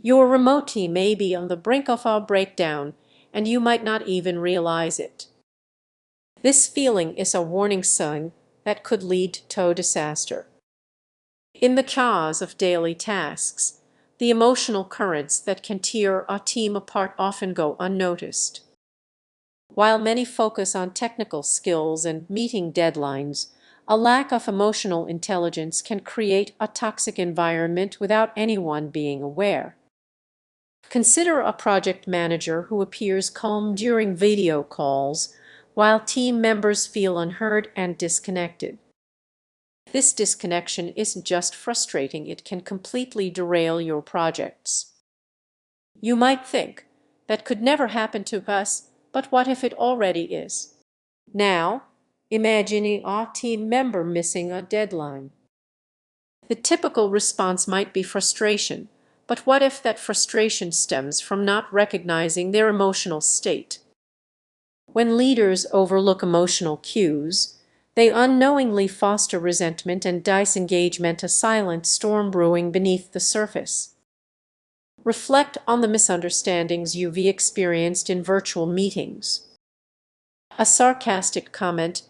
Your remote team may be on the brink of a breakdown, and you might not even realize it. This feeling is a warning sign that could lead to disaster. In the chaos of daily tasks, the emotional currents that can tear a team apart often go unnoticed. While many focus on technical skills and meeting deadlines, a lack of emotional intelligence can create a toxic environment without anyone being aware. Consider a project manager who appears calm during video calls, while team members feel unheard and disconnected. This disconnection isn't just frustrating, it can completely derail your projects. You might think, that could never happen to us, but what if it already is? Now, imagining a team member missing a deadline. The typical response might be frustration, but what if that frustration stems from not recognizing their emotional state? When leaders overlook emotional cues, they unknowingly foster resentment and disengagement, a silent storm brewing beneath the surface. Reflect on the misunderstandings you've experienced in virtual meetings. A sarcastic comment,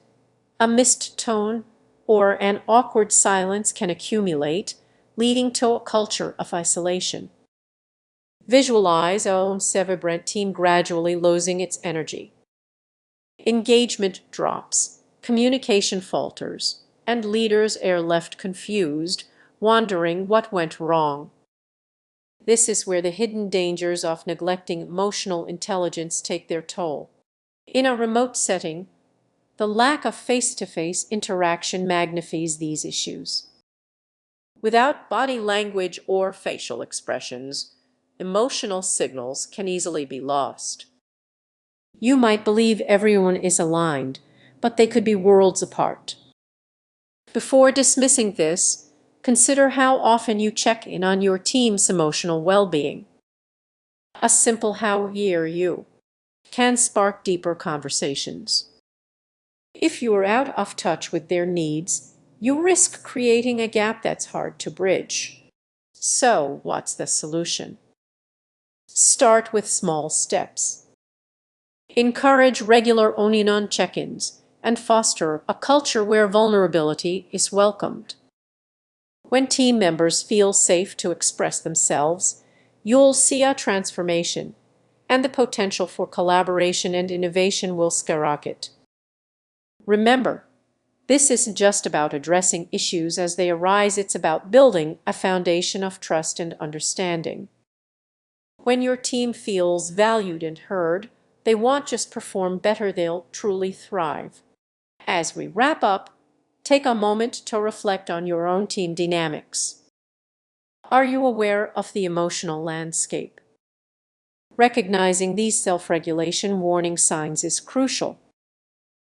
a missed tone, or an awkward silence can accumulate, leading to a culture of isolation. Visualize a vibrant team gradually losing its energy. Engagement drops, communication falters, and leaders are left confused, wondering what went wrong. This is where the hidden dangers of neglecting emotional intelligence take their toll. In a remote setting, the lack of face-to-face interaction magnifies these issues. Without body language or facial expressions, emotional signals can easily be lost. You might believe everyone is aligned, but they could be worlds apart. Before dismissing this, consider how often you check in on your team's emotional well-being. A simple "how are you" can spark deeper conversations. If you are out of touch with their needs, you risk creating a gap that's hard to bridge. So, what's the solution? Start with small steps. Encourage regular on check-ins and foster a culture where vulnerability is welcomed. When team members feel safe to express themselves, you'll see a transformation, and the potential for collaboration and innovation will skyrocket. Remember, this isn't just about addressing issues as they arise, it's about building a foundation of trust and understanding. When your team feels valued and heard, they won't just perform better, they'll truly thrive. As we wrap up, take a moment to reflect on your own team dynamics. Are you aware of the emotional landscape? Recognizing these self-regulation warning signs is crucial.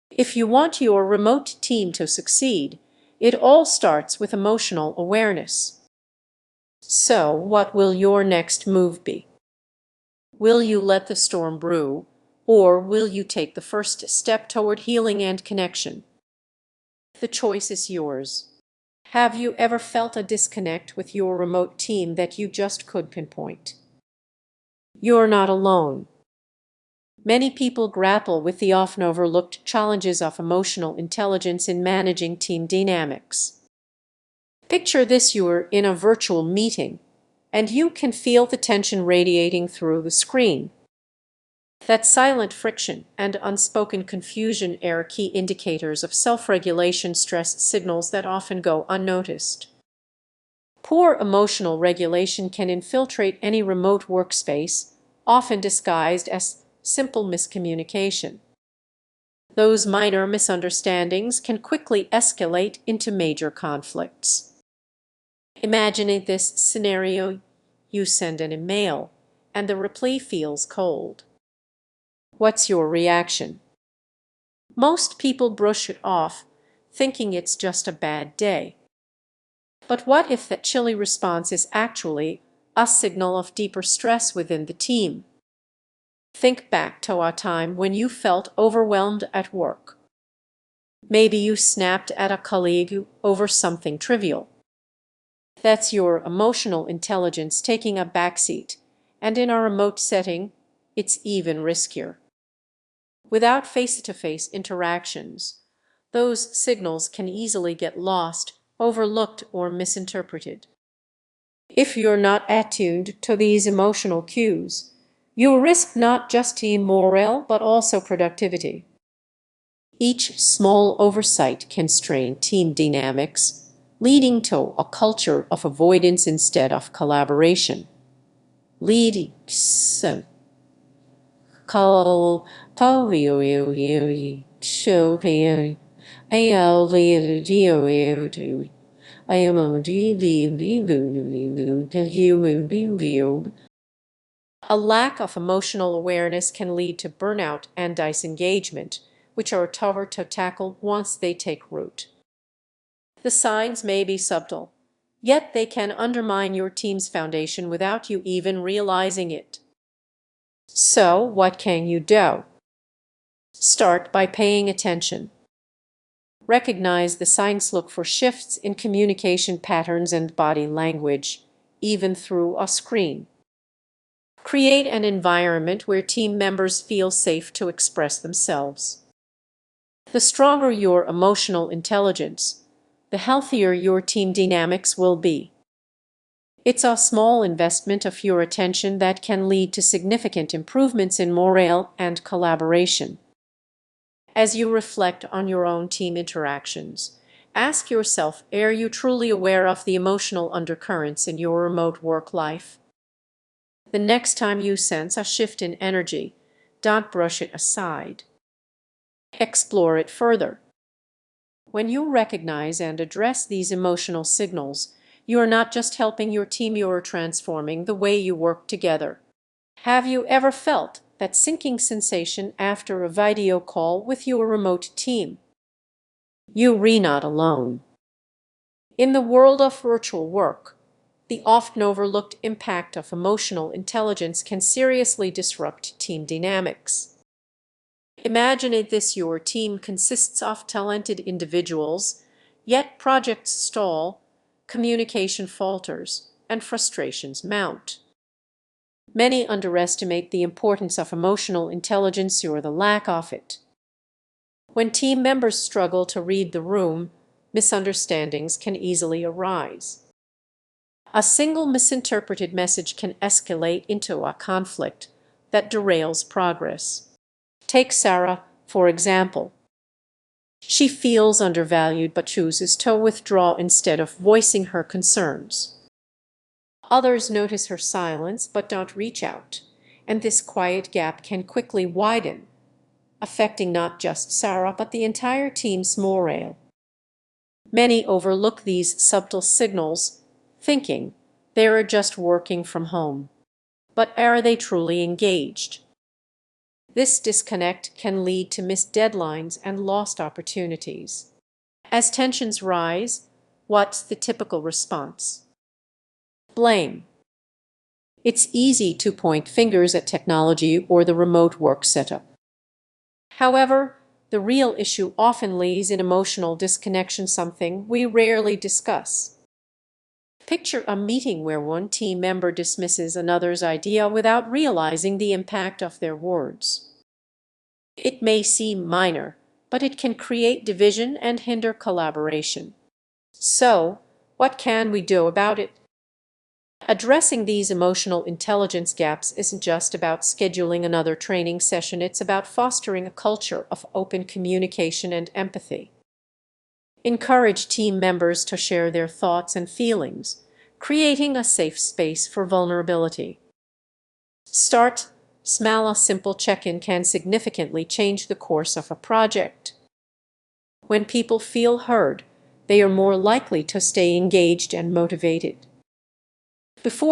If you want your remote team to succeed, it all starts with emotional awareness. So, what will your next move be? Will you let the storm brew, or will you take the first step toward healing and connection? The choice is yours. Have you ever felt a disconnect with your remote team that you just could pinpoint? You're not alone. Many people grapple with the often overlooked challenges of emotional intelligence in managing team dynamics. Picture this: you're in a virtual meeting, and you can feel the tension radiating through the screen. That silent friction and unspoken confusion are key indicators of self-regulation, stress signals that often go unnoticed. Poor emotional regulation can infiltrate any remote workspace, often disguised as simple miscommunication. Those minor misunderstandings can quickly escalate into major conflicts. Imagine this scenario: you send an email, and the reply feels cold. What's your reaction? Most people brush it off, thinking it's just a bad day. But what if that chilly response is actually a signal of deeper stress within the team? Think back to a time when you felt overwhelmed at work. Maybe you snapped at a colleague over something trivial. That's your emotional intelligence taking a backseat, and in a remote setting, it's even riskier. Without face-to-face interactions, those signals can easily get lost, overlooked, or misinterpreted. If you're not attuned to these emotional cues, you risk not just team morale but also productivity. Each small oversight can strain team dynamics, leading to a culture of avoidance instead of collaboration. Leading so call a lack of emotional awareness can lead to burnout and disengagement, which are tougher to tackle once they take root. The signs may be subtle, yet they can undermine your team's foundation without you even realizing it. So, what can you do? Start by paying attention. Recognize the signs, look for shifts in communication patterns and body language, even through a screen. Create an environment where team members feel safe to express themselves. The stronger your emotional intelligence, the healthier your team dynamics will be. It's a small investment of your attention that can lead to significant improvements in morale and collaboration. As you reflect on your own team interactions, ask yourself, are you truly aware of the emotional undercurrents in your remote work life? The next time you sense a shift in energy, don't brush it aside. Explore it further. When you recognize and address these emotional signals, you are not just helping your team, you are transforming the way you work together. Have you ever felt that sinking sensation after a video call with your remote team? You're not alone. In the world of virtual work, the often overlooked impact of emotional intelligence can seriously disrupt team dynamics. Imagine this: your team consists of talented individuals, yet projects stall, communication falters, and frustrations mount. Many underestimate the importance of emotional intelligence or the lack of it. When team members struggle to read the room, misunderstandings can easily arise. A single misinterpreted message can escalate into a conflict that derails progress. Take Sarah, for example. She feels undervalued but chooses to withdraw instead of voicing her concerns. Others notice her silence but don't reach out, and this quiet gap can quickly widen, affecting not just Sarah but the entire team's morale. Many overlook these subtle signals, thinking they are just working from home. But are they truly engaged? This disconnect can lead to missed deadlines and lost opportunities. As tensions rise, what's the typical response? Blame. It's easy to point fingers at technology or the remote work setup. However, the real issue often lies in emotional disconnection, something we rarely discuss. Picture a meeting where one team member dismisses another's idea without realizing the impact of their words. It may seem minor, but it can create division and hinder collaboration. So, what can we do about it? Addressing these emotional intelligence gaps isn't just about scheduling another training session, it's about fostering a culture of open communication and empathy. Encourage team members to share their thoughts and feelings, creating a safe space for vulnerability. Start small. A simple check-in can significantly change the course of a project. When people feel heard, they are more likely to stay engaged and motivated. Before